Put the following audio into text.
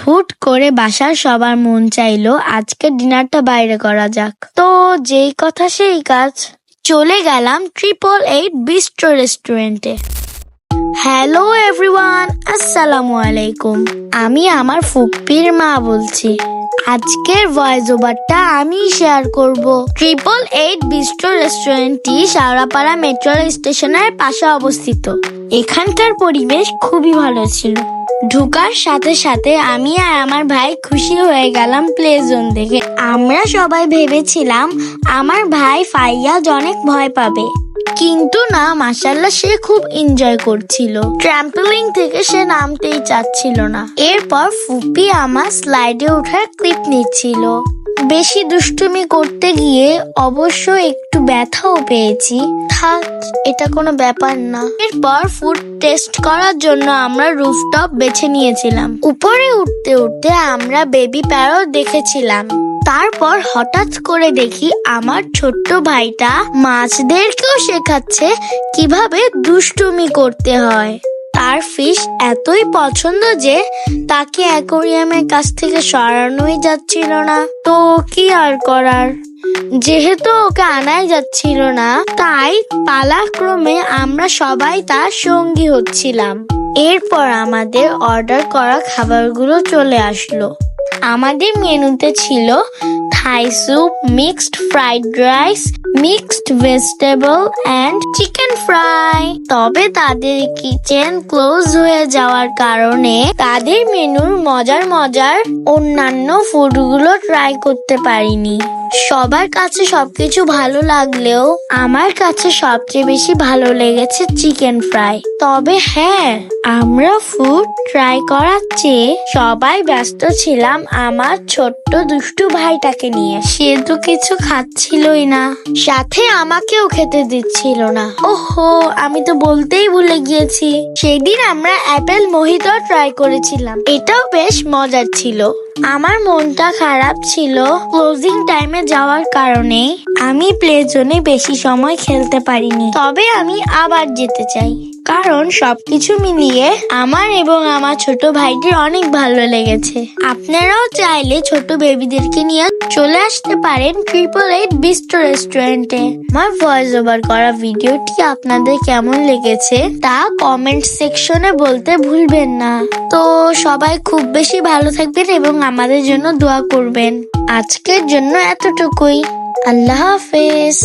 হুট করে বাসার সবার মন চাইলো আজকে ডিনারটা বাইরে করা যাক। তো যেই কথা সেই কাজ, চলে গেলাম 888 বিস্ট্রো রেস্টুরেন্টে। হ্যালো এভরিওয়ান, আসসালামু আলাইকুম। আমি আমার ফুপ্পির মা বলছি। আজকের ভয়েস ওভারটা আমি শেয়ার করব। 888 বিস্ট্রো রেস্টুরেন্টটি শাওরাপাড়া মেট্রো স্টেশনের পাশে অবস্থিত। এখানকার পরিবেশ খুবই ভালো ছিল। ঢোকার সাথে সাথে আমি আর আমার ভাই খুশি হয়ে গেলাম প্লে জোন দেখে। আমরা সবাই ভেবেছিলাম আমার ভাই ফাইয়াজ অনেক ভয় পাবে, কিন্তু না, মাশাআল্লাহ সে খুব এনজয় করছিল। ট্র্যাম্পলিং থেকে সে নামতেই চাচ্ছিল না। এরপর ফুপি আমার স্লাইডে ওঠার ক্লিপ নিচ্ছিল। বেশি দুষ্টুমি করতে গিয়ে অবশ্য একটু ব্যথাও পেয়েছি। থাক, এটা কোনো ব্যাপার না। এরপর ফুড টেস্ট করার জন্য আমরা রুফটপ বেছে নিয়েছিলাম। উপরে উঠতে উঠতে আমরা বেবি প্যারট দেখেছিলাম। তারপর হঠাৎ করে দেখি আমার ছোট্ট ভাইটা মাছদেরকেও শেখাচ্ছে কিভাবে দুষ্টুমি করতে হয়। তার ফিশ এতই পছন্দ যে তাকে অ্যাকোরিয়ামের কাছ থেকে সরানোই যাচ্ছিল না। তো কি আর করার, যেহেতু ওকে আনাই যাচ্ছিল না, তাই পালাক্রমে আমরা সবাই তার সঙ্গী হচ্ছিলাম। এরপর আমাদের অর্ডার করা খাবারগুলো চলে আসলো। আমাদের মেনুতে ছিল Thai soup, mixed fried rice, mixed vegetable and chicken fry. তবে তাদের কিচেন ক্লোজ হয়ে যাওয়ার কারণে তাদের মেনুর মজার অন্যান্য ফুডগুলো ট্রাই করতে পারিনি। সবার কাছে সবকিছু ভালো লাগলেও আমার কাছে সবচেয়ে বেশি ভালো লেগেছে চিকেন ফ্রাই। তবে হ্যাঁ, আমরা ফুড ট্রাই করার চেয়ে সবাই ব্যস্ত ছিলাম আমার ছোট্ট দুষ্টু ভাইটাকে নিয়ে। সে তো কিছু খাচ্ছিলই না, সাথে আমাকেও খেতে দিচ্ছিল না। ওহো, আমি তো বলতেই ভুলে গিয়েছি, সেদিন আমরা অ্যাপেল মোহিতো ট্রাই করেছিলাম। এটাও বেশ মজার ছিল। আমার মনটা খারাপ ছিল ক্লোজিং টাইমে যাওয়ার কারণে আমি প্লে জোনে বেশি সময় খেলতে পারিনি। তবে আমি আবার যেতে চাই, কারণ সবকিছু মিলিয়ে আমার এবং আমার ছোট ভাইটির অনেক ভালো লেগেছে। আপনারাও চাইলে ছোট বেবিদেরকে নিয়ে চলে আসতে পারেন 888 বিস্ট্রো রেস্টুরেন্টে। আমার ভয়েস ওভার করা ভিডিওটি আপনাদের কেমন লেগেছে তা কমেন্ট সেকশনে বলতে ভুলবেন না। তো সবাই খুব বেশি ভালো থাকবেন এবং আমাদের জন্য দোয়া করবেন। আজকের জন্য এতটুকুই। আল্লাহ হাফেজ।